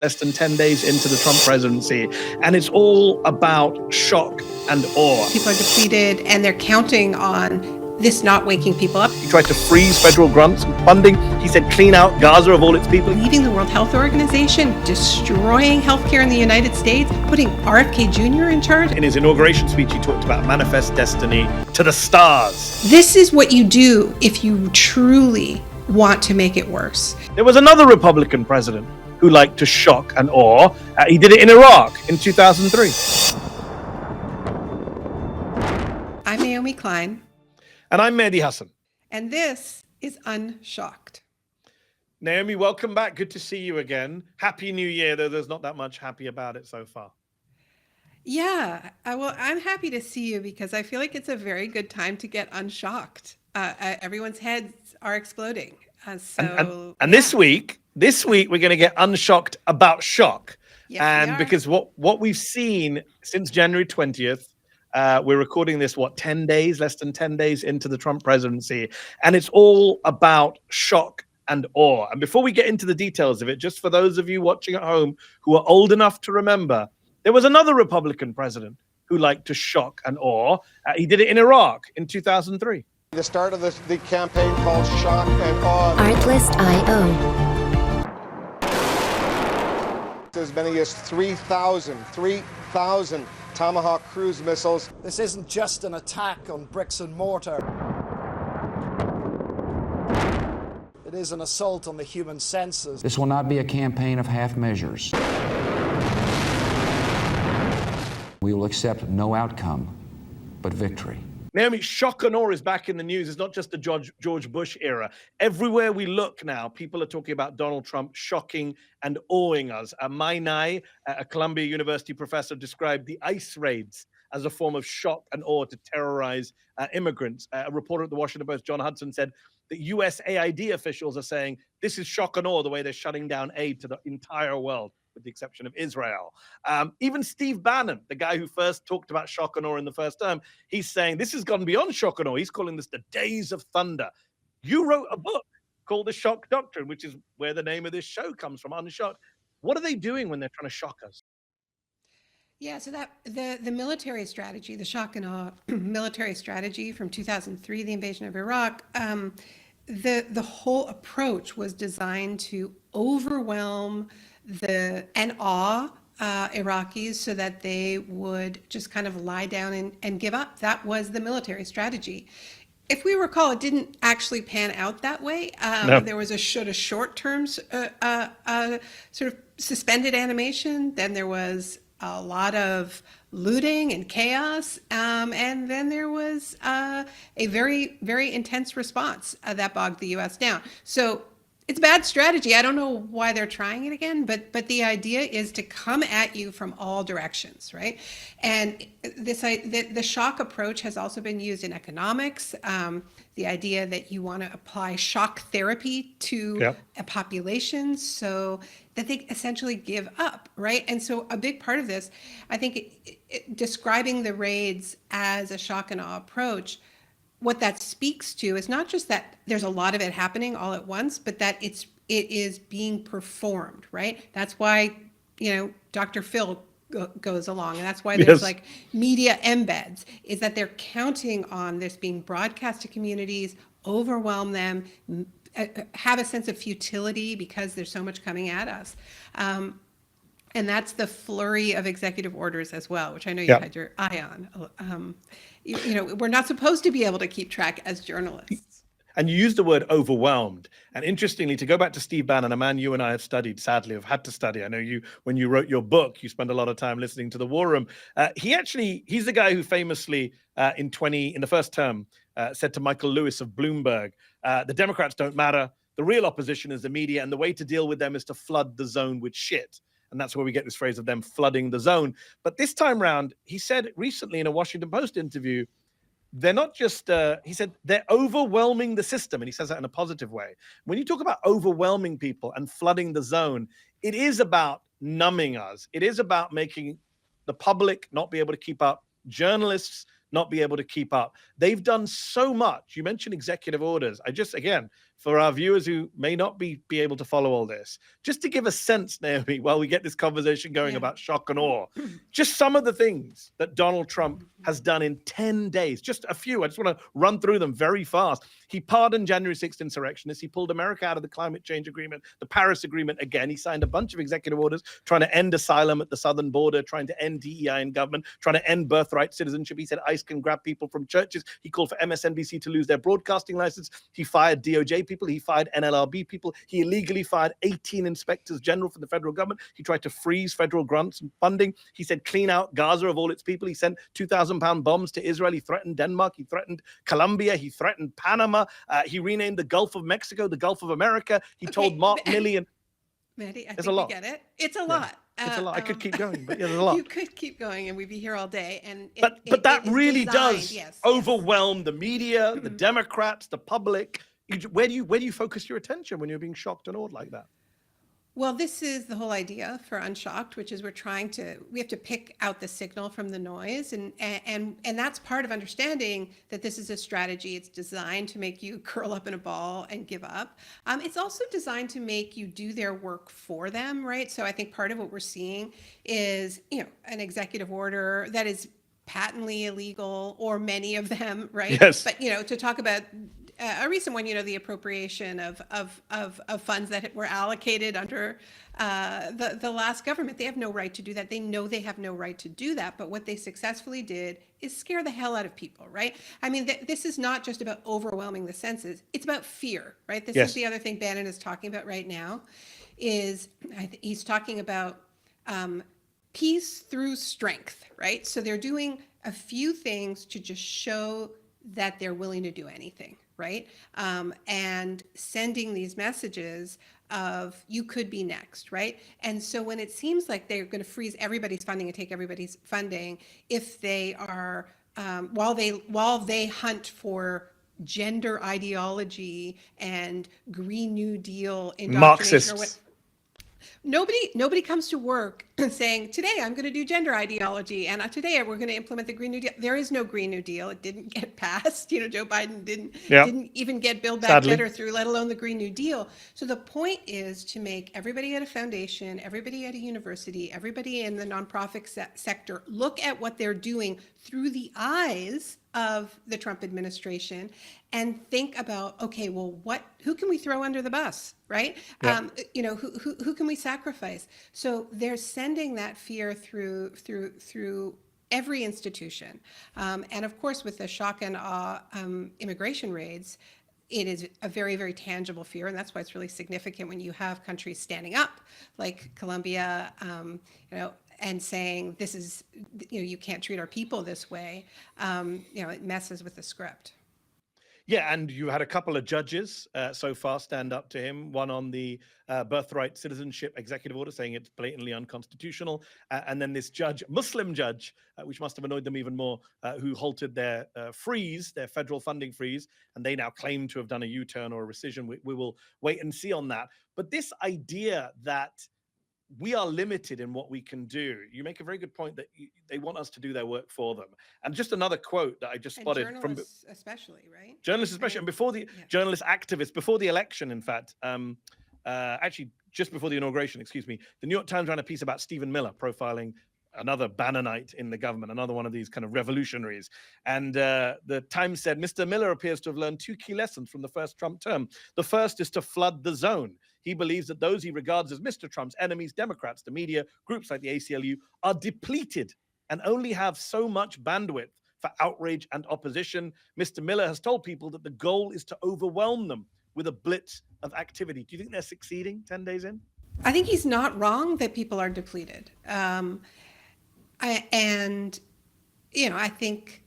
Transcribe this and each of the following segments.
less than 10 days into the Trump presidency, and it's all about shock and awe. People are depleted, and they're counting on this not waking people up. He tried to freeze federal grants and funding. He said clean out Gaza of all its people. Leaving the World Health Organization, destroying healthcare in the United States, putting RFK Jr. in charge. In his inauguration speech, he talked about manifest destiny to the stars. This is what you do if you truly want to make it worse. There was another Republican president who liked to shock and awe. He did it in Iraq in 2003. I'm Naomi Klein. And I'm Mehdi Hasan. And this is Unshocked. Naomi, welcome back. Good to see you again. Happy New Year, though there's not that much happy about it so far. Yeah, well, I'm happy to see you because I feel like it's a very good time to get unshocked. Everyone's heads are exploding. This week we're going to get unshocked about shock. Yes, and because what we've seen since January 20th, we're recording this, less than 10 days into the Trump presidency, and it's all about shock and awe. And before we get into the details of it, just for those of you watching at home who are old enough to remember, there was another Republican president who liked to shock and awe. He did it in Iraq in 2003. The start of the campaign called Shock and Awe. Artlist.io. As many as 3,000 Tomahawk cruise missiles. This isn't just an attack on bricks and mortar. It is an assault on the human senses. This will not be a campaign of half measures. We will accept no outcome but victory. Naomi, shock and awe is back in the news. It's not just the George Bush era. Everywhere we look now, people are talking about Donald Trump shocking and awing us. Mainai, a Columbia University professor, described the ICE raids as a form of shock and awe to terrorize immigrants. A reporter at the Washington Post, John Hudson, said that USAID officials are saying this is shock and awe, the way they're shutting down aid to the entire world, with the exception of Israel. Even Steve Bannon, the guy who first talked about shock and awe in the first term, he's saying this has gone beyond shock and awe. He's calling this the days of thunder. You wrote a book called The Shock Doctrine, which is where the name of this show comes from, Unshocked. What are they doing when they're trying to shock us? Yeah, so that the military strategy, the shock and awe military strategy from 2003, the invasion of Iraq, the whole approach was designed to overwhelm and awe Iraqis so that they would just kind of lie down and give up. That was the military strategy. If we recall, it didn't actually pan out that way. No. There was a short-term sort of suspended animation. Then there was a lot of looting and chaos. And then there was a very, very intense response that bogged the U.S. down. So it's bad strategy. I don't know why they're trying it again, but the idea is to come at you from all directions, right? And the shock approach has also been used in economics. The idea that you want to apply shock therapy to a population so that they essentially give up, right? And so a big part of this, I think, describing the raids as a shock and awe approach, what that speaks to is not just that there's a lot of it happening all at once, but that it is being performed, right? That's why, Dr. Phil goes along, and that's why there's like media embeds, is that they're counting on this being broadcast to communities, overwhelm them, have a sense of futility because there's so much coming at us. And that's the flurry of executive orders as well, which I know you had your eye on. We're not supposed to be able to keep track as journalists. And you used the word overwhelmed. And interestingly, to go back to Steve Bannon, a man you and I have studied, sadly, have had to study. I know when you wrote your book, you spent a lot of time listening to the War Room. He's the guy who famously in the first term said to Michael Lewis of Bloomberg, the Democrats don't matter. The real opposition is the media. And the way to deal with them is to flood the zone with shit. And that's where we get this phrase of them flooding the zone. But this time round, he said recently in a Washington Post interview, they're not just, he said, they're overwhelming the system. And he says that in a positive way. When you talk about overwhelming people and flooding the zone, it is about numbing us. It is about making the public not be able to keep up, journalists not be able to keep up. They've done so much. You mentioned executive orders. Again, for our viewers who may not be able to follow all this, just to give a sense, Naomi, while we get this conversation going about shock and awe, just some of the things that Donald Trump has done in 10 days, just a few. I just want to run through them very fast. He pardoned January 6th insurrectionists. He pulled America out of the climate change agreement, the Paris Agreement again. He signed a bunch of executive orders trying to end asylum at the southern border, trying to end DEI in government, trying to end birthright citizenship. He said ICE can grab people from churches. He called for MSNBC to lose their broadcasting license. He fired DOJ people. He fired NLRB people. He illegally fired 18 inspectors general from the federal government. He tried to freeze federal grants and funding. He said clean out Gaza of all its people. He sent 2,000-pound bombs to Israel. He threatened Denmark. He threatened Colombia. He threatened Panama. He renamed the Gulf of Mexico the Gulf of America. He told Mark Milley and Mehdi, I there's think a lot. we get it. It's a lot. It's a lot. I could keep going, but there's a lot. You could keep going, and we'd be here all day. And but that is really designed, does overwhelm the media, the Democrats, the public. Where do you focus your attention when you're being shocked and awed like that? Well, this is the whole idea for Unshocked, which is we have to pick out the signal from the noise, and that's part of understanding that this is a strategy. It's designed to make you curl up in a ball and give up. It's also designed to make you do their work for them, right? So I think part of what we're seeing is, an executive order that is patently illegal, or many of them, right? Yes. But to talk about a recent one, the appropriation of funds that were allocated under the last government. They have no right to do that. They know they have no right to do that. But what they successfully did is scare the hell out of people, right? I mean, this is not just about overwhelming the senses. It's about fear, right? This is the other thing Bannon is talking about right now, is he's talking about peace through strength, right? So they're doing a few things to just show that they're willing to do anything, right? And sending these messages of you could be next, right? And so when it seems like they're going to freeze everybody's funding and take everybody's funding, if they are while they hunt for gender ideology and Green New Deal indoctrination, Marxists. Nobody comes to work saying, today I'm going to do gender ideology, and today we're going to implement the Green New Deal. There is no Green New Deal. It didn't get passed. Joe Biden didn't even get Build Back Better through, let alone the Green New Deal. So the point is to make everybody at a foundation, everybody at a university, everybody in the nonprofit sector look at what they're doing through the eyes of the Trump administration and think about, okay, well, who can we throw under the bus, right? Yeah. Who can we sacrifice? So they're sending that fear through every institution. And of course, with the shock and awe immigration raids, it is a very, very tangible fear. And that's why it's really significant when you have countries standing up like Colombia, and saying this is, you can't treat our people this way. It messes with the script. Yeah, and you had a couple of judges so far stand up to him, one on the birthright citizenship executive order saying it's blatantly unconstitutional, and then this Muslim judge, which must have annoyed them even more, who halted their their federal funding freeze, and they now claim to have done a U-turn or a rescission. We will wait and see on that. But this idea that we are limited in what we can do. You make a very good point that they want us to do their work for them. And just another quote that I just spotted from especially, right? Journalists especially, and before the journalist activists, before the election, in fact, actually just before the inauguration, excuse me, the New York Times ran a piece about Stephen Miller profiling another Bannonite in the government, another one of these kind of revolutionaries. And the Times said, Mr. Miller appears to have learned two key lessons from the first Trump term. The first is to flood the zone. He believes that those he regards as Mr. Trump's enemies, Democrats, the media, groups like the ACLU, are depleted and only have so much bandwidth for outrage and opposition. Mr. Miller has told people that the goal is to overwhelm them with a blitz of activity. Do you think they're succeeding 10 days in? I think he's not wrong that people are depleted. I think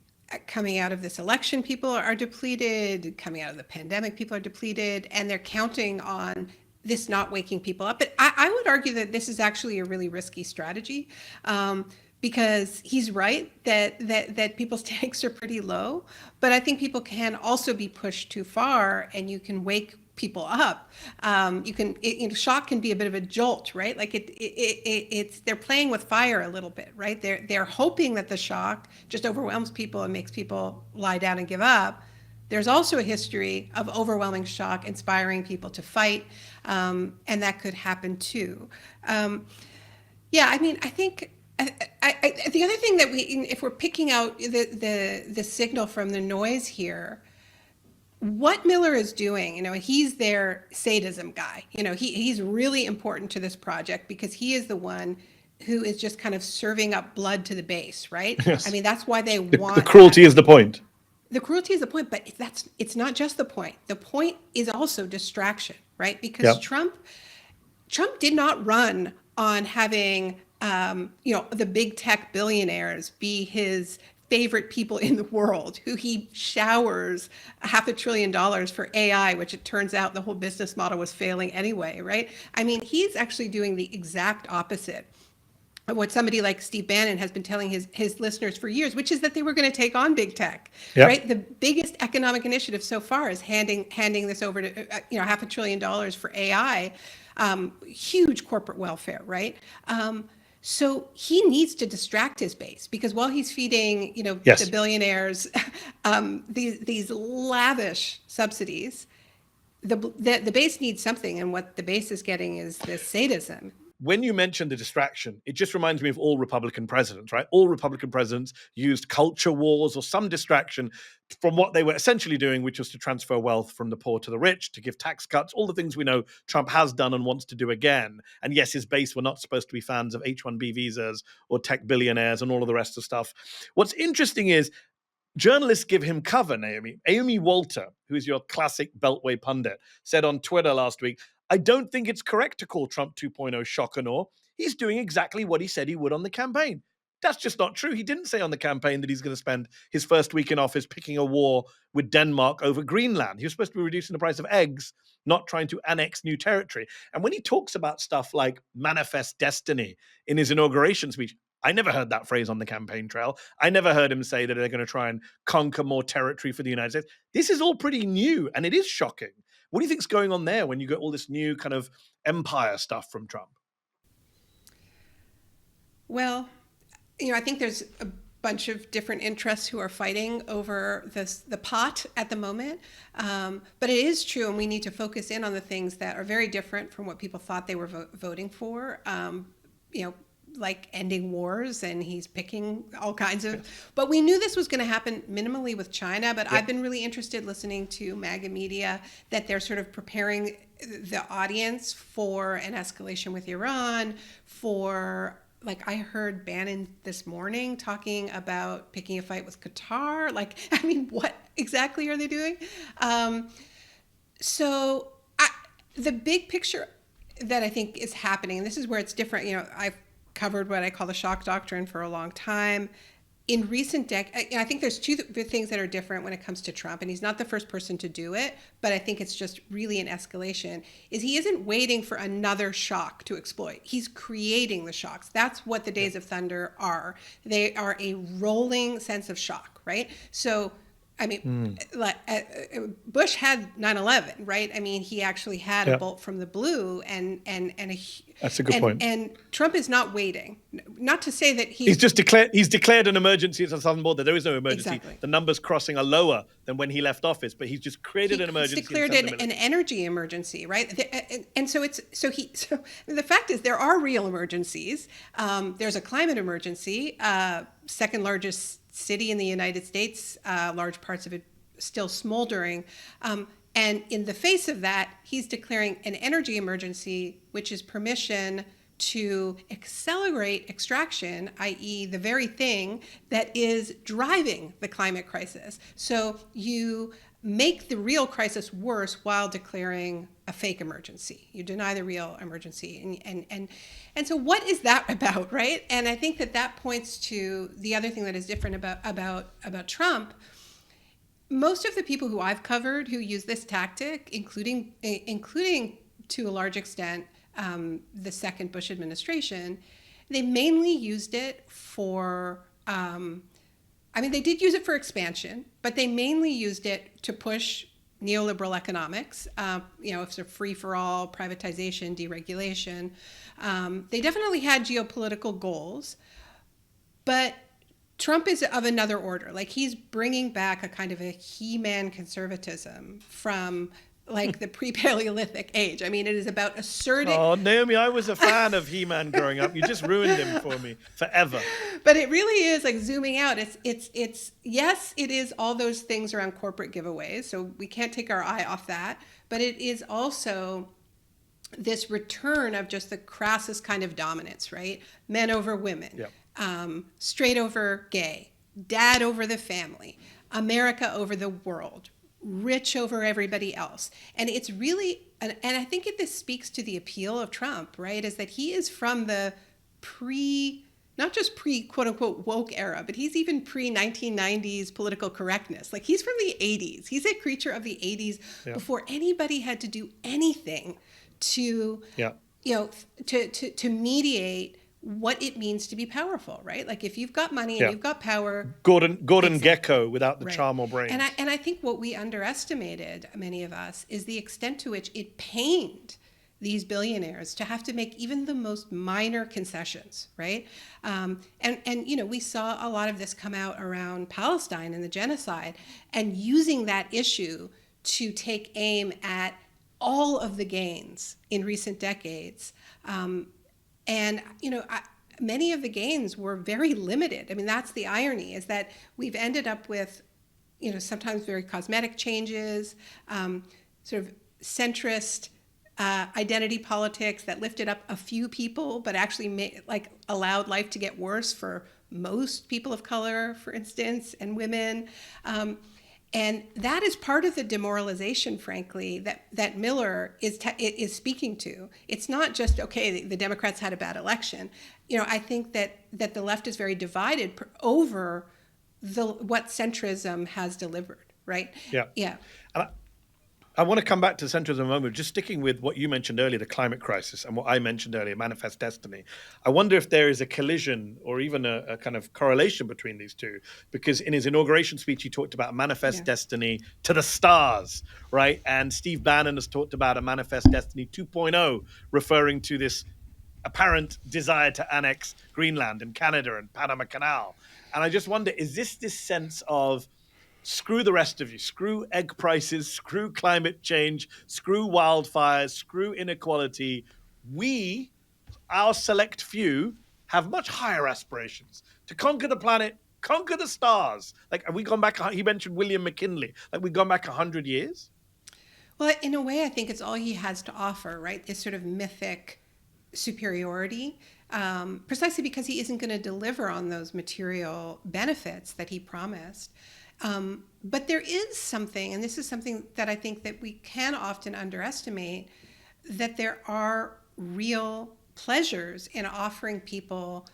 coming out of this election, people are depleted. Coming out of the pandemic, people are depleted, and they're counting on this not waking people up. But I would argue that this is actually a really risky strategy, because he's right that people's stakes are pretty low. But I think people can also be pushed too far, and you can wake people up. Shock can be a bit of a jolt, right? Like it's they're playing with fire a little bit, right? They're hoping that the shock just overwhelms people and makes people lie down and give up. There's also a history of overwhelming shock inspiring people to fight, and that could happen too. Yeah, I mean, I think the other thing that if we're picking out the signal from the noise here, what Miller is doing, he's their sadism guy. He's really important to this project because he is the one who is just kind of serving up blood to the base, right? Yes. I mean, that's why they The want cruelty is the point. The cruelty is the point, but it's not just the point. The point is also distraction, right? Because Trump did not run on having the big tech billionaires be his favorite people in the world, who he showers $500 billion for AI, which it turns out the whole business model was failing anyway, right? I mean, he's actually doing the exact opposite of what somebody like Steve Bannon has been telling his listeners for years, which is that they were going to take on big tech, right? The biggest economic initiative so far is handing this over to $500 billion for AI, huge corporate welfare, right? So he needs to distract his base because while he's feeding, the billionaires these lavish subsidies, the base needs something, and what the base is getting is this sadism. When you mention the distraction, it just reminds me of all Republican presidents, right? All Republican presidents used culture wars or some distraction from what they were essentially doing, which was to transfer wealth from the poor to the rich, to give tax cuts, all the things we know Trump has done and wants to do again. And yes, his base were not supposed to be fans of H-1B visas or tech billionaires and all of the rest of stuff. What's interesting is journalists give him cover, Naomi. Amy Walter, who is your classic Beltway pundit, said on Twitter last week, I don't think it's correct to call Trump 2.0 shock and awe. He's doing exactly what he said he would on the campaign. That's just not true. He didn't say on the campaign that he's going to spend his first week in office picking a war with Denmark over Greenland. He was supposed to be reducing the price of eggs, not trying to annex new territory. And when he talks about stuff like manifest destiny in his inauguration speech, I never heard that phrase on the campaign trail. I never heard him say that they're going to try and conquer more territory for the United States. This is all pretty new, and it is shocking. What do you think's going on there when you get all this new kind of empire stuff from Trump? Well, I think there's a bunch of different interests who are fighting over the pot at the moment. But it is true, and we need to focus in on the things that are very different from what people thought they were voting for. Like ending wars, and he's picking all kinds of, but we knew this was going to happen minimally with China, but I've been really interested listening to MAGA media that they're sort of preparing the audience for an escalation with Iran, for, like, I heard Bannon this morning talking about picking a fight with Qatar. Like, I mean, what exactly are they doing? So the big picture that I think is happening, and this is where it's different, I've covered what I call the shock doctrine for a long time. In recent decades, I think there's two things that are different when it comes to Trump, and he's not the first person to do it, but I think it's just really an escalation, is he isn't waiting for another shock to exploit. He's creating the shocks. That's what the Days of Thunder are. They are a rolling sense of shock, right? So, I mean, Bush had 9/11, right? I mean, he actually had a bolt from the blue, and that's a good point. And Trump is not waiting. Not to say that he's declared an emergency at the southern border. There is no emergency. Exactly. The numbers crossing are lower than when he left office, but he's just created an emergency. He's declared an energy emergency, right? And so the fact is there are real emergencies. There's a climate emergency, second largest city in the United States, large parts of it still smoldering. And in the face of that, he's declaring an energy emergency, which is permission to accelerate extraction, i.e. the very thing that is driving the climate crisis. So you make the real crisis worse while declaring a fake emergency. You deny the real emergency. And so what is that about, right? And I think that points to the other thing that is different about Trump. Most of the people who I've covered who use this tactic, including to a large extent the second Bush administration, they mainly used it for, they did use it for expansion, but they mainly used it to push neoliberal economics, it's a free-for-all, privatization, deregulation. They definitely had geopolitical goals, but Trump is of another order. Like he's bringing back a kind of a He-Man conservatism from like the pre-Paleolithic age. I mean, it is about asserting. Oh, Naomi, I was a fan of He-Man growing up. You just ruined him for me forever. But it really is like zooming out. It's yes, it is all those things around corporate giveaways. So we can't take our eye off that. But it is also this return of just the crassest kind of dominance, right? Men over women, straight over gay, dad over the family, America over the world, rich over everybody else. And it's really, and I think this speaks to the appeal of Trump, right? Is that he is from the not just pre quote unquote woke era, but he's even pre 1990s political correctness. Like he's from the 80s. He's a creature of the 80s before anybody had to do anything to, to mediate what it means to be powerful, right? Like if you've got money and you've got power. Gordon Gekko without the charm or brains. And I think what we underestimated, many of us, is the extent to which it pained these billionaires to have to make even the most minor concessions, right? And we saw a lot of this come out around Palestine and the genocide, and using that issue to take aim at all of the gains in recent decades. Many of the gains were very limited. I mean, that's the irony, is that we've ended up with, sometimes very cosmetic changes, sort of centrist identity politics that lifted up a few people, but actually allowed life to get worse for most people of color, for instance, and women. And that is part of the demoralization, frankly, that Miller is speaking to. It's not just, okay, the Democrats had a bad election. I think that the left is very divided over what centrism has delivered, right? Yeah. And I want to come back to centrism in a moment, just sticking with what you mentioned earlier, the climate crisis, and what I mentioned earlier, manifest destiny. I wonder if there is a collision or even a kind of correlation between these two, because in his inauguration speech, he talked about manifest destiny to the stars, right? And Steve Bannon has talked about a manifest destiny 2.0, referring to this apparent desire to annex Greenland and Canada and Panama Canal. And I just wonder, is this sense of screw the rest of you, screw egg prices, screw climate change, screw wildfires, screw inequality. We, our select few, have much higher aspirations to conquer the planet, conquer the stars. Like, have we gone back? He mentioned William McKinley. Like, we've gone back 100 years? Well, in a way, I think it's all he has to offer, right? This sort of mythic superiority, precisely because he isn't going to deliver on those material benefits that he promised. But there is something, and this is something that I think that we can often underestimate, that there are real pleasures in offering people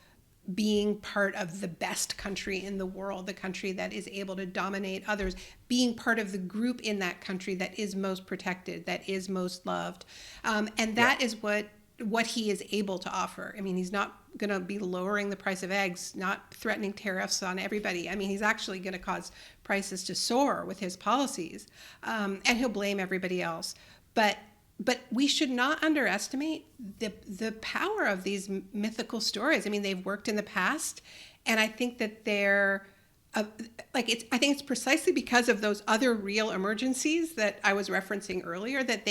being part of the best country in the world, the country that is able to dominate others, being part of the group in that country that is most protected, that is most loved. And that is what he is able to offer. I mean, he's not going to be lowering the price of eggs, not threatening tariffs on everybody. I mean, he's actually going to cause prices to soar with his policies, and he'll blame everybody else. But we should not underestimate the power of these mythical stories. I mean, they've worked in the past, and I think that they're I think it's precisely because of those other real emergencies that I was referencing earlier that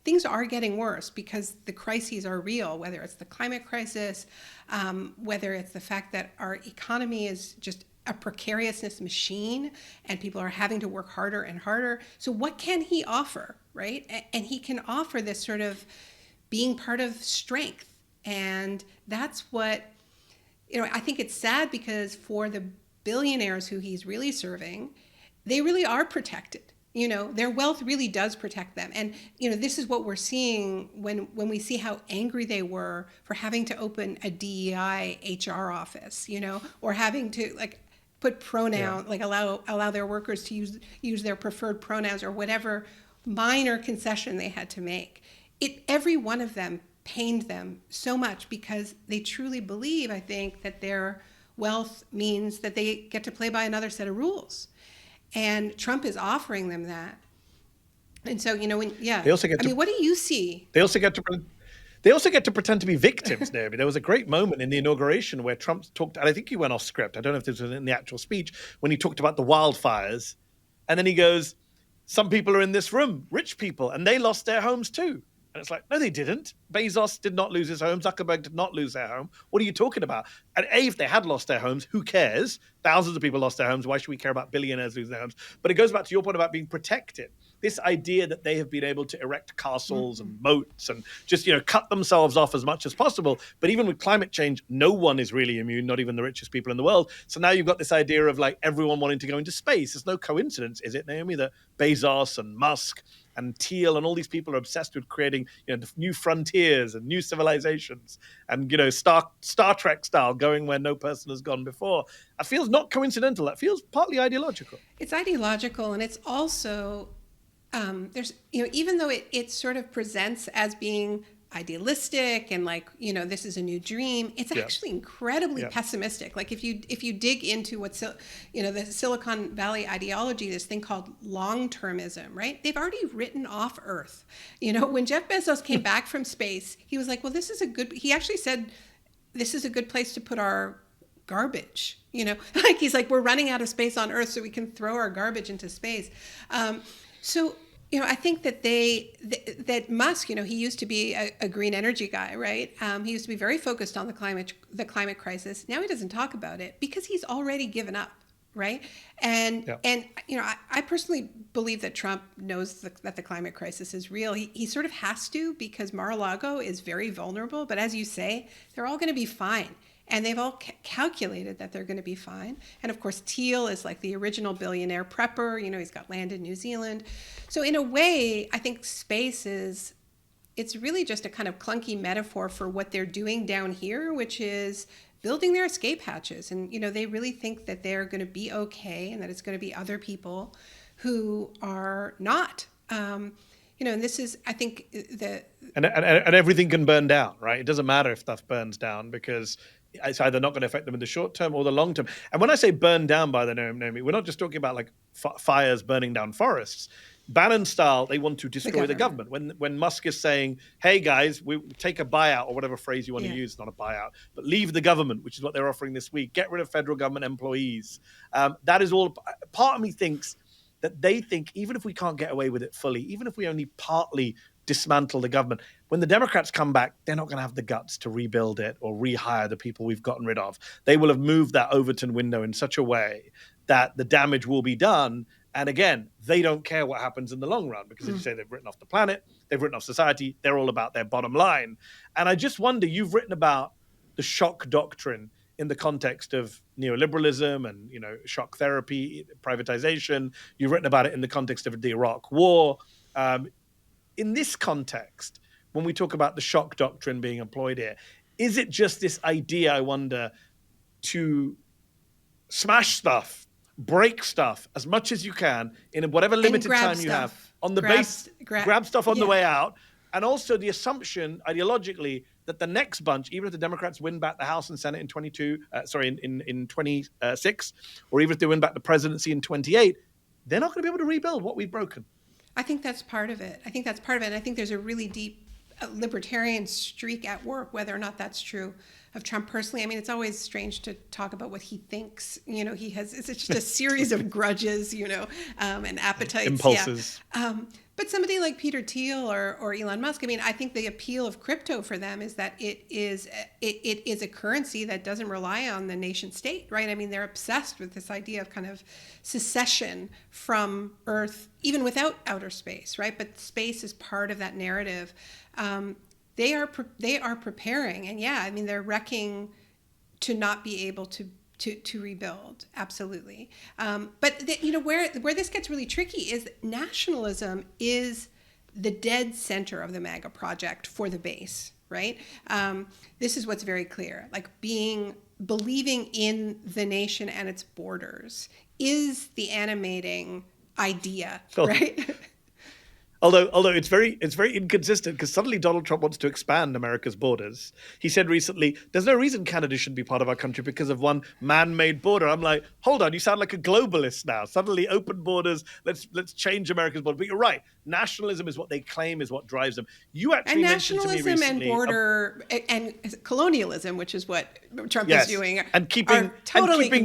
things are getting worse because the crises are real, whether it's the climate crisis, whether it's the fact that our economy is just a precariousness machine and people are having to work harder and harder. So what can he offer, right? And he can offer this sort of being part of strength. And that's what, I think it's sad because for the billionaires who he's really serving, they really are protected. Their wealth really does protect them. And, this is what we're seeing when we see how angry they were for having to open a DEI HR office, or having to put pronoun, allow their workers to use their preferred pronouns or whatever minor concession they had to make. Every one of them pained them so much because they truly believe, I think, that their wealth means that they get to play by another set of rules. And Trump is offering them that. And so, they also get what do you see? They also get to They also get to pretend to be victims, Naomi. There was a great moment in the inauguration where Trump talked, and I think he went off script. I don't know if this was in the actual speech, when he talked about the wildfires. And then he goes, some people are in this room, rich people, and they lost their homes too. And it's like, no, they didn't. Bezos did not lose his home. Zuckerberg did not lose their home. What are you talking about? And if they had lost their homes, who cares? Thousands of people lost their homes. Why should we care about billionaires losing their homes? But it goes back to your point about being protected. This idea that they have been able to erect castles and moats and just, cut themselves off as much as possible. But even with climate change, no one is really immune, not even the richest people in the world. So now you've got this idea of like everyone wanting to go into space. It's no coincidence, is it, Naomi, that Bezos and Musk and Thiel and all these people are obsessed with creating, new frontiers and new civilizations and, Star Trek style, going where no person has gone before. That feels not coincidental. That feels partly ideological. It's ideological, and it's also there's, even though it sort of presents as being idealistic and like, this is a new dream, it's actually incredibly pessimistic. Like if you dig into what's, the Silicon Valley ideology, this thing called long-termism, right? They've already written off Earth. When Jeff Bezos came back from space, he was like, well, he actually said, this is a good place to put our garbage, like he's like, we're running out of space on Earth, so we can throw our garbage into space. So, I think that that Musk, he used to be a green energy guy, right? He used to be very focused on the climate crisis. Now he doesn't talk about it because he's already given up, right? And I personally believe that Trump knows that the climate crisis is real. He sort of has to, because Mar-a-Lago is very vulnerable. But as you say, they're all going to be fine. And they've all calculated that they're going to be fine. And of course, Thiel is like the original billionaire prepper. He's got land in New Zealand. So in a way, I think space it's really just a kind of clunky metaphor for what they're doing down here, which is building their escape hatches. And, they really think that they're going to be okay and that it's going to be other people who are not. And this is, I think, And everything can burn down, right? It doesn't matter if stuff burns down because it's either not going to affect them in the short term or the long term. And when I say burn down, by the Naomi, we're not just talking about like fires burning down forests. Bannon style, they want to destroy the government. When Musk is saying, hey guys, we take a buyout, or whatever phrase you want to use, not a buyout, but leave the government, which is what they're offering this week. Get rid of federal government employees. That is all. Part of me thinks that they think even if we can't get away with it fully, even if we only partly dismantle the government, when the Democrats come back, they're not going to have the guts to rebuild it or rehire the people we've gotten rid of. They will have moved that Overton window in such a way that the damage will be done. And again, they don't care what happens in the long run because as you say, they've written off the planet, they've written off society, they're all about their bottom line. And I just wonder, you've written about the shock doctrine in the context of neoliberalism and, shock therapy, privatization. You've written about it in the context of the Iraq War. In this context, when we talk about the shock doctrine being employed here, is it just this idea, I wonder, to smash stuff, break stuff as much as you can in whatever limited time you have on the grab stuff on the way out, and also the assumption ideologically that the next bunch, even if the Democrats win back the House and Senate in 26, or even if they win back the presidency in 28, they're not going to be able to rebuild what we've broken. I think that's part of it. And I think there's a really deep libertarian streak at work, whether or not that's true of Trump personally. I mean, it's always strange to talk about what he thinks. It's just a series of grudges, and appetites. Impulses. Yeah. But somebody like Peter Thiel or Elon Musk, I mean, I think the appeal of crypto for them is that it is a currency that doesn't rely on the nation state, right? I mean, they're obsessed with this idea of kind of secession from Earth, even without outer space, right? But space is part of that narrative. They are preparing, and I mean, they're wrecking to not be able to rebuild, absolutely. But where this gets really tricky is that nationalism is the dead center of the MAGA project for the base, right? This is what's very clear. Like believing in the nation and its borders is the animating idea, right? Although it's very inconsistent because suddenly Donald Trump wants to expand America's borders. He said recently, "There's no reason Canada shouldn't be part of our country because of one man-made border." I'm like, hold on, you sound like a globalist now. Suddenly, open borders. Let's change America's border. But you're right. Nationalism is what they claim is what drives them. You actually mentioned to me recently, nationalism and border and colonialism, which is what Trump yes, is doing, and keeping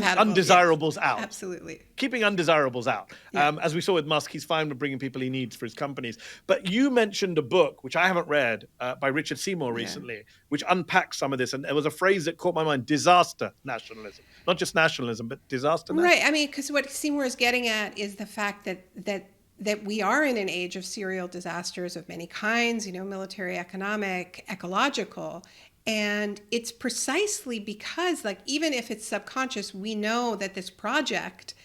undesirables out. Absolutely. Keeping undesirables out. Yeah. As we saw with Musk, he's fine with bringing people he needs for his companies. But you mentioned a book, which I haven't read, by Richard Seymour recently, which unpacks some of this. And there was a phrase that caught my mind, disaster nationalism. Not just nationalism, but disaster nationalism. Right. I mean, because what Seymour is getting at is the fact that we are in an age of serial disasters of many kinds, military, economic, ecological. And it's precisely because, like, even if it's subconscious, we know that this project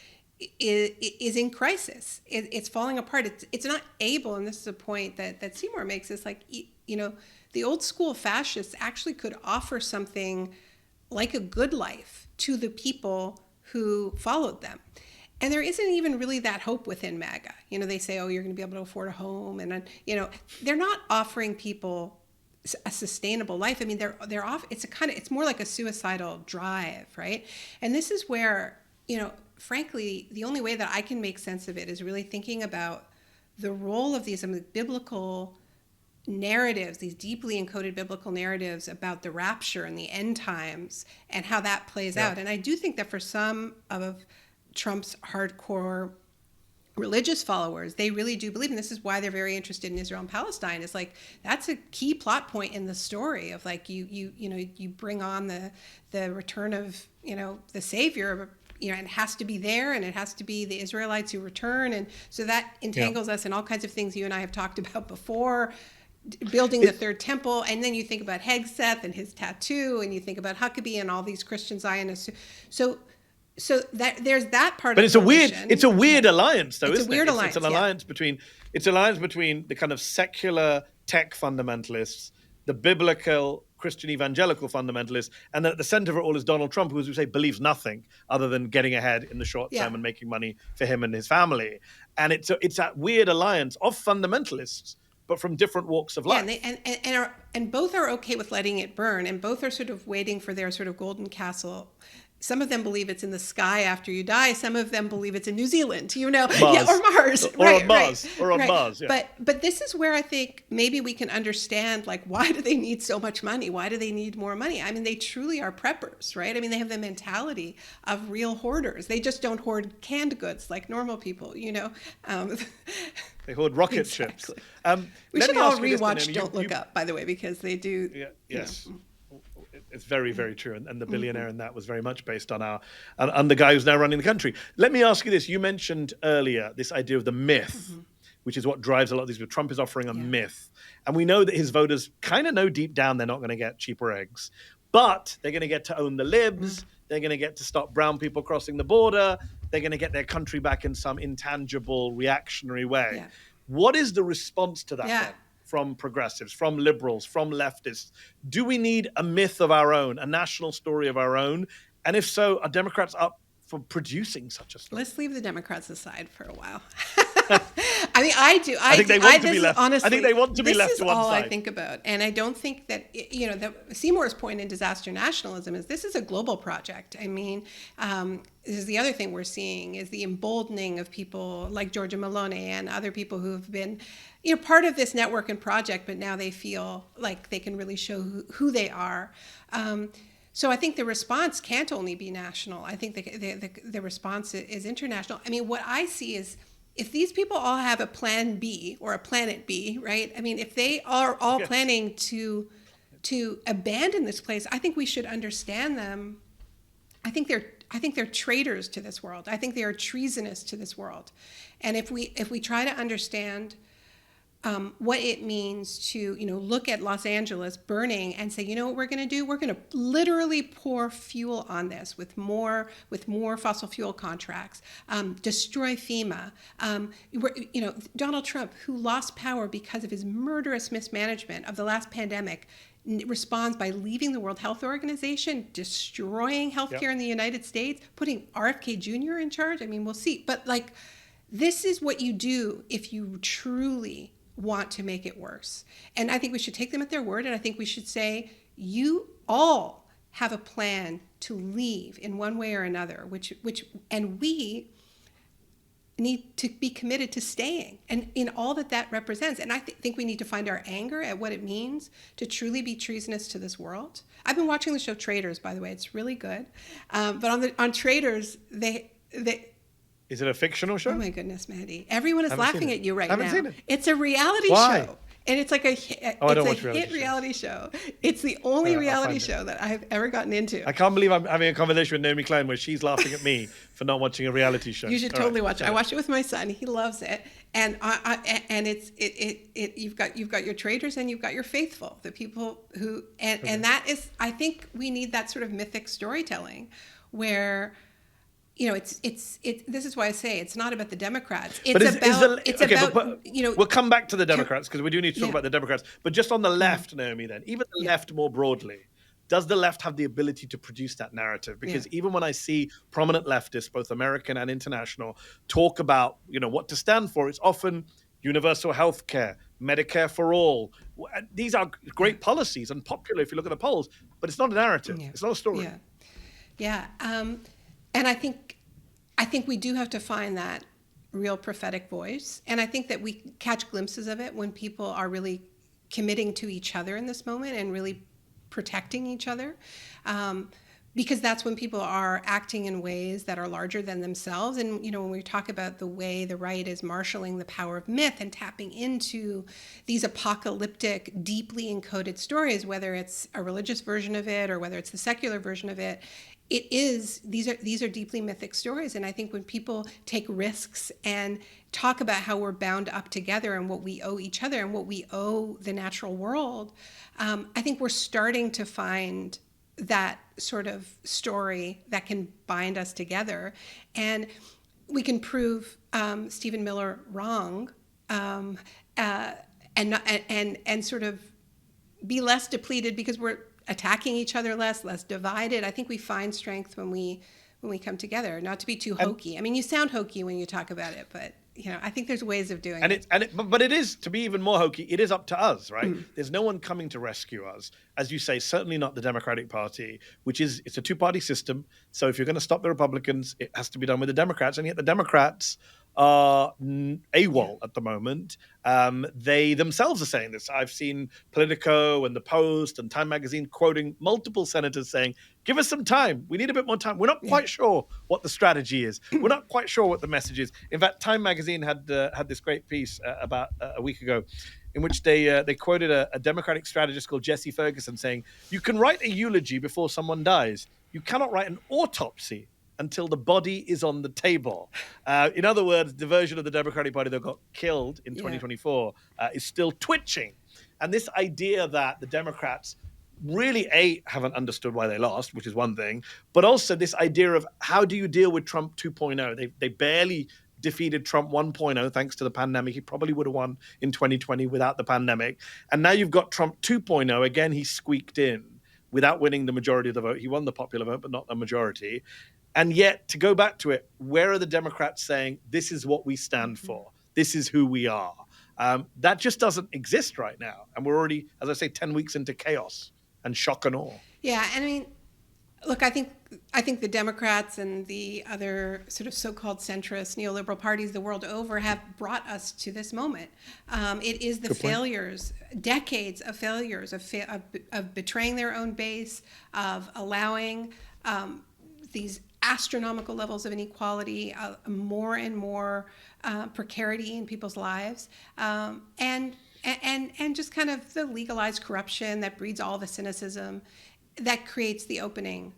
is in crisis. It's falling apart. It's not able, and this is a point that Seymour makes, is like, the old school fascists actually could offer something like a good life to the people who followed them. And there isn't even really that hope within MAGA. They say, oh, you're going to be able to afford a home. And, they're not offering people a sustainable life. I mean, they're off. It's more like a suicidal drive, right? And this is where, frankly, the only way that I can make sense of it is really thinking about the role of these biblical narratives, these deeply encoded biblical narratives about the rapture and the end times and how that plays out. And I do think that for some of Trump's hardcore religious followers, they really do believe, and this is why they're very interested in Israel and Palestine, is like, that's a key plot point in the story of like, you bring on the return of, the Savior, and it has to be there, and it has to be the Israelites who return. And so that entangles us in all kinds of things you and I have talked about before, building the third temple. And then you think about Hegseth and his tattoo, and you think about Huckabee and all these Christian Zionists. So that there's that part. But of it's a weird alliance, though, isn't it? Alliance, it's an alliance between the kind of secular tech fundamentalists, the biblical Christian evangelical fundamentalists, and then at the center of it all is Donald Trump, who, as we say, believes nothing other than getting ahead in the short term and making money for him and his family. And it's that weird alliance of fundamentalists, but from different walks of life. And both are okay with letting it burn, and both are sort of waiting for their sort of golden castle. Some of them believe it's in the sky after you die. Some of them believe it's in New Zealand, Mars. or Mars, or on Mars, or on Mars. Yeah. But this is where I think maybe we can understand, like, why do they need so much money? Why do they need more money? I mean, they truly are preppers, right? I mean, they have the mentality of real hoarders. They just don't hoard canned goods like normal people, They hoard rocket ships. We should all rewatch Don't Look Up, by the way, because they do. Yeah, yes. It's very, very true. And the billionaire in that was very much based on the guy who's now running the country. Let me ask you this. You mentioned earlier this idea of the myth, which is what drives a lot of these people. Trump is offering a myth. And we know that his voters kind of know deep down they're not going to get cheaper eggs. But they're going to get to own the libs. They're going to get to stop brown people crossing the border. They're going to get their country back in some intangible, reactionary way. Yeah. What is the response to that then? From progressives, from liberals, from leftists? Do we need a myth of our own, a national story of our own? And if so, are Democrats up for producing such a story? Let's leave the Democrats aside for a while. I mean, I do. I think they want to be left. Honestly, I think they want to be left to one side. This is all I think about, and I don't think that Seymour's point in disaster nationalism is this is a global project. I mean, this is the other thing we're seeing is the emboldening of people like Giorgia Meloni and other people who have been, part of this network and project, but now they feel like they can really show who they are. So I think the response can't only be national. I think the response is international. I mean, what I see is, if these people all have a plan B or a planet B, right? I mean, if they are all planning to abandon this place, I think we should understand them. I think they're traitors to this world. I think they are treasonous to this world. And if we try to understand what it means to, look at Los Angeles burning and say, what we're going to do? We're going to literally pour fuel on this with more fossil fuel contracts, destroy FEMA. Donald Trump, who lost power because of his murderous mismanagement of the last pandemic, responds by leaving the World Health Organization, destroying healthcare in the United States, putting RFK Jr. in charge. I mean, we'll see. But this is what you do if you truly want to make it worse. And I think we should take them at their word. And I think we should say, you all have a plan to leave in one way or another, and we need to be committed to staying and in all that represents. And I think we need to find our anger at what it means to truly be treasonous to this world. I've been watching the show Traitors, by the way. It's really good. But on Traitors, they Is it a fictional show? oh my goodness, Mehdi. Everyone is laughing at you right I now. haven't seen it. It's a reality Why? show. And it's like a I don't watch hit reality reality show. It's the only I'll reality find it. show that I've ever gotten into. I can't believe I'm having a conversation with Naomi Klein where she's laughing at me for not watching a reality show. You should All totally right, watch it. got I watched it with my son. He loves it. And you've got your traitors and you've got your faithful, the people who and that is, I think we need that sort of mythic storytelling where, you know, this is why I say it's not about the Democrats. It's about you know. We'll come back to the Democrats because we do need to talk about the Democrats. But just on the left, Naomi, then, even the left more broadly, does the left have the ability to produce that narrative? Because even when I see prominent leftists, both American and international, talk about, you know, what to stand for, it's often universal health care, Medicare for all. These are great policies and popular if you look at the polls, but it's not a narrative. Yeah. It's not a story. Yeah. And I think we do have to find that real prophetic voice. And I think that we catch glimpses of it when people are really committing to each other in this moment and really protecting each other. Because that's when people are acting in ways that are larger than themselves. And, you know, when we talk about the way the right is marshaling the power of myth and tapping into these apocalyptic, deeply encoded stories, whether it's a religious version of it or whether it's the secular version of it, these are deeply mythic stories. And I think when people take risks and talk about how we're bound up together and what we owe each other and what we owe the natural world, I think we're starting to find that sort of story that can bind us together. And we can prove Stephen Miller wrong and sort of be less depleted because we're attacking each other less divided. I think we find strength when we come together, not to be too hokey. I mean, you sound hokey when you talk about it, but you know, I think there's ways of doing it. But it is, to be even more hokey, it is up to us, right? There's no one coming to rescue us. As you say, certainly not the Democratic Party, it's a two-party system. So if you're going to stop the Republicans, it has to be done with the Democrats. And yet the Democrats are AWOL at the moment. They themselves are saying this. I've seen Politico and The Post and Time Magazine quoting multiple senators saying, give us some time. We need a bit more time. We're not quite sure what the strategy is. We're not quite sure what the message is. In fact, Time Magazine had this great piece about a week ago in which they quoted a Democratic strategist called Jesse Ferguson saying, you can write a eulogy before someone dies. You cannot write an autopsy until the body is on the table. In other words, the version of the Democratic Party that got killed in 2024 is still twitching. And this idea that the Democrats really, haven't understood why they lost, which is one thing, but also this idea of how do you deal with Trump 2.0? They barely defeated Trump 1.0 thanks to the pandemic. He probably would have won in 2020 without the pandemic. And now you've got Trump 2.0. Again, he squeaked in without winning the majority of the vote. He won the popular vote, but not the majority. And yet, to go back to it, where are the Democrats saying, this is what we stand for? This is who we are? That just doesn't exist right now. And we're already, as I say, 10 weeks into chaos and shock and awe. Yeah, and I mean, look, I think the Democrats and the other sort of so-called centrist neoliberal parties the world over have brought us to this moment. It is the failures, decades of failures of betraying their own base, of allowing these astronomical levels of inequality, more and more precarity in people's lives, and just kind of the legalized corruption that breeds all the cynicism that creates the opening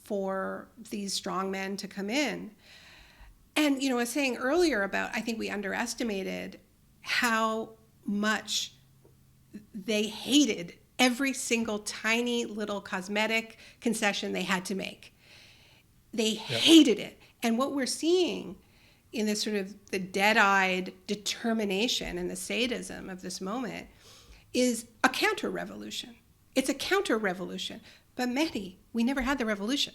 for these strong men to come in. And, you know, I was saying earlier about, I think we underestimated how much they hated every single tiny little cosmetic concession they had to make. They hated it. And what we're seeing in this sort of the dead-eyed determination and the sadism of this moment is a counter-revolution. It's a counter-revolution. But Mehdi, we never had the revolution.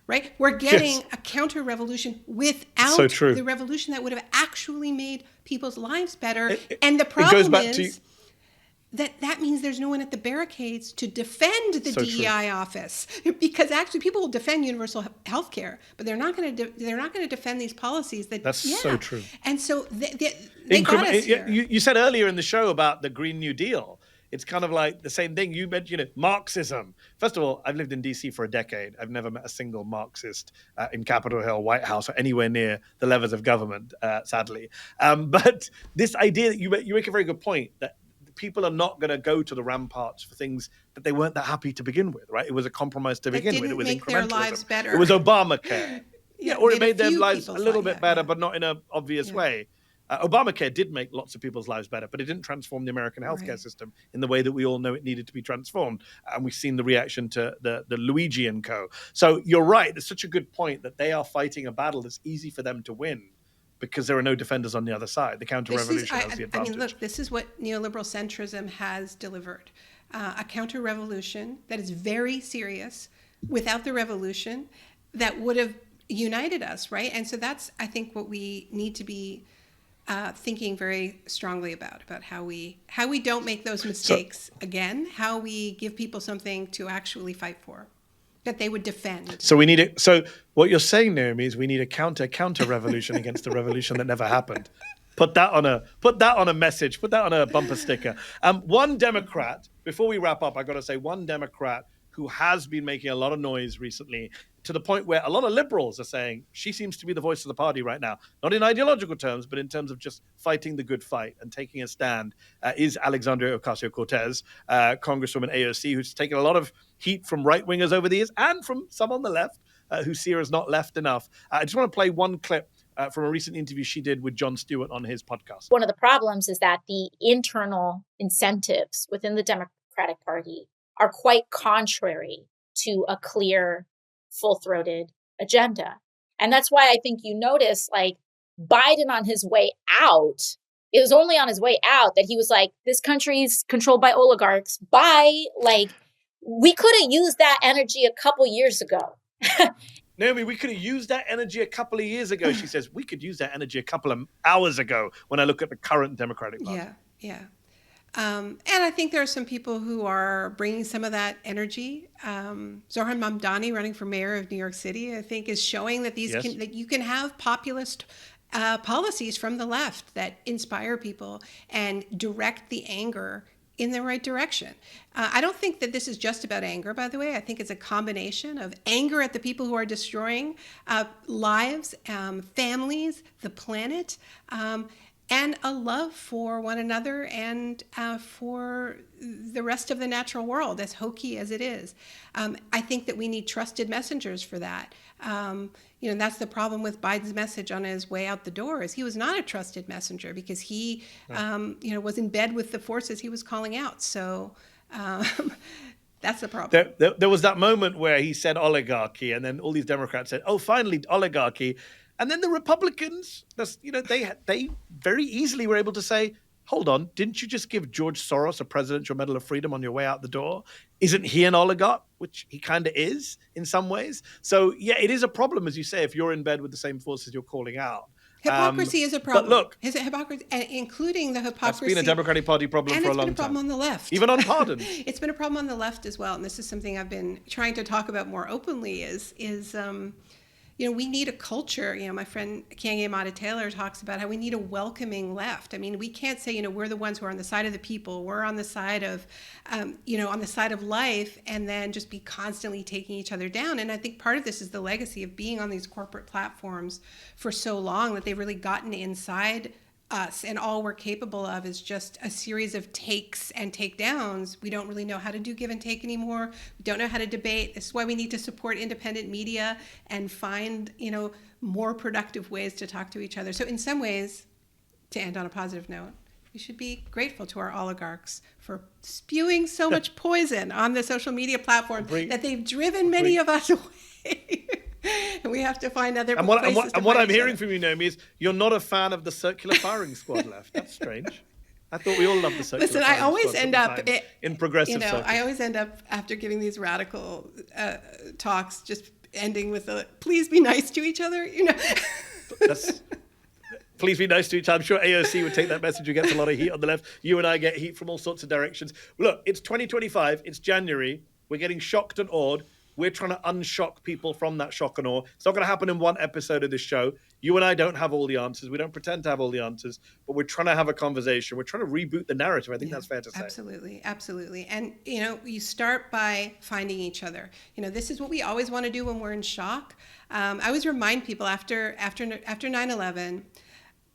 right? We're getting Yes. a counter-revolution without So true. the revolution that would have actually made people's lives better. It And the goes problem back to- is that means there's no one at the barricades to defend the So true. DEI office, because actually people will defend universal health care, but they're not going to defend these policies that. That's so true. And so they got us here. You said earlier in the show about the Green New Deal. It's kind of like the same thing. You mentioned, Marxism. First of all, I've lived in DC for a decade. I've never met a single Marxist in Capitol Hill, White House, or anywhere near the levers of government, sadly. But this idea that you make a very good point, that people are not going to go to the ramparts for things that they weren't that happy to begin with, right? It was a compromise to begin with. It was make their incrementalism. lives better. It was Obamacare. Or it made their few lives a people's little lives bit better, better. but not in an obvious way. Obamacare did make lots of people's lives better, but it didn't transform the American healthcare system in the way that we all know it needed to be transformed. And we've seen the reaction to the Luigi and co. So you're right. It's such a good point that they are fighting a battle that's easy for them to win because there are no defenders on the other side. The counter-revolution has the advantage. I mean, look, this is what neoliberal centrism has delivered. A counter-revolution that is very serious without the revolution that would have united us, right? And so that's, I think, what we need to be thinking very strongly about how we don't make those mistakes again, how we give people something to actually fight for, that they would defend. So we need it. So what you're saying, Naomi, is we need a counter revolution against the revolution that never happened. Put that on a message. Put that on a bumper sticker. One Democrat. Before we wrap up, I got to say, one Democrat who has been making a lot of noise recently, to the point where a lot of liberals are saying she seems to be the voice of the party right now, not in ideological terms, but in terms of just fighting the good fight and taking a stand, is Alexandria Ocasio-Cortez, Congresswoman AOC, who's taken a lot of heat from right-wingers over the years and from some on the left who see her as not left enough. I just want to play one clip from a recent interview she did with Jon Stewart on his podcast. One of the problems is that the internal incentives within the Democratic Party are quite contrary to a clear, full-throated agenda. And that's why I think you notice, like, Biden on his way out, it was only on his way out that he was like, this country's controlled by oligarchs. Bye. Like, we could have used that energy a couple years ago. Naomi, we could have used that energy a couple of years ago. She says, we could use that energy a couple of hours ago when I look at the current Democratic Party. Yeah. And I think there are some people who are bringing some of that energy. Zohran Mamdani, running for mayor of New York City, I think is showing that that you can have populist policies from the left that inspire people and direct the anger in the right direction. I don't think that this is just about anger, by the way. I think it's a combination of anger at the people who are destroying lives, families, the planet, and a love for one another and for the rest of the natural world, as hokey as it is. I think that we need trusted messengers for that. That's the problem with Biden's message on his way out the door, is he was not a trusted messenger because he, was in bed with the forces he was calling out. So that's the problem. There was that moment where he said oligarchy, and then all these Democrats said, "Oh, finally oligarchy." And then the Republicans, they very easily were able to say, hold on, didn't you just give George Soros a Presidential Medal of Freedom on your way out the door? Isn't he an oligarch? Which he kind of is in some ways. So, yeah, it is a problem, as you say, if you're in bed with the same forces you're calling out. Hypocrisy is a problem. But look, hypocrisy, including the hypocrisy. That's been a Democratic Party problem for a long time. And it's been a problem on the left. Even on pardons. It's been a problem on the left as well. And this is something I've been trying to talk about more openly is we need a culture. My friend Kanye Mata Taylor talks about how we need a welcoming left. I mean, we can't say, we're the ones who are on the side of the people. We're on the side of, on the side of life, and then just be constantly taking each other down. And I think part of this is the legacy of being on these corporate platforms for so long that they've really gotten inside us, and all we're capable of is just a series of takes and takedowns. We don't really know how to do give and take anymore. We don't know how to debate. This is why we need to support independent media and find, more productive ways to talk to each other. So in some ways, to end on a positive note, we should be grateful to our oligarchs for spewing so much poison on the social media platform that they've driven many of us away. And we have to find other places. And what I'm hearing from you, Naomi, is you're not a fan of the circular firing squad left. That's strange. I thought we all loved the circular Listen, firing I always squad end up in progressive circles. I always end up after giving these radical talks just ending with a please be nice to each other, you know. Please be nice to each other. I'm sure AOC would take that message. Who gets a lot of heat on the left. You and I get heat from all sorts of directions. Look, it's 2025. It's January. We're getting shocked and awed. We're trying to unshock people from that shock and awe. It's not going to happen in one episode of this show. You and I don't have all the answers. We don't pretend to have all the answers, but we're trying to have a conversation. We're trying to reboot the narrative. I think that's fair to say. Absolutely, absolutely. And, you know, you start by finding each other. You know, this is what we always want to do when we're in shock. I always remind people after 9/11,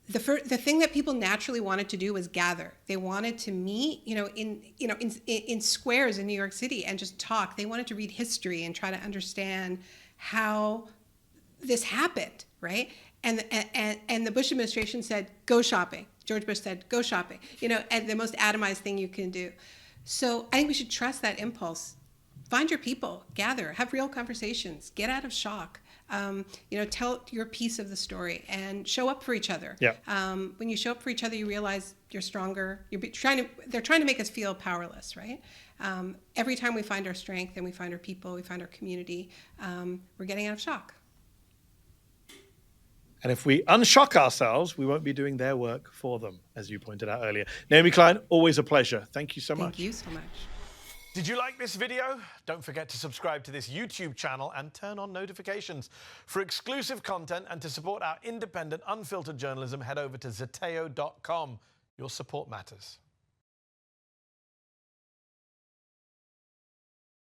the thing that people naturally wanted to do was gather. They wanted to meet, in squares in New York City and just talk. They wanted to read history and try to understand how this happened, right? And the Bush administration said, go shopping. George Bush said, go shopping. You know, and the most atomized thing you can do. So I think we should trust that impulse. Find your people, gather, have real conversations, get out of shock. Tell your piece of the story and show up for each other. Yeah. When you show up for each other, you realize you're stronger. They're trying to make us feel powerless, right? Every time we find our strength and we find our people, we find our community, we're getting out of shock. And if we unshock ourselves, we won't be doing their work for them, as you pointed out earlier. Naomi Klein, always a pleasure. Thank you so much. Thank you so much. Did you like this video? Don't forget to subscribe to this YouTube channel and turn on notifications. For exclusive content and to support our independent, unfiltered journalism, head over to zeteo.com. Your support matters.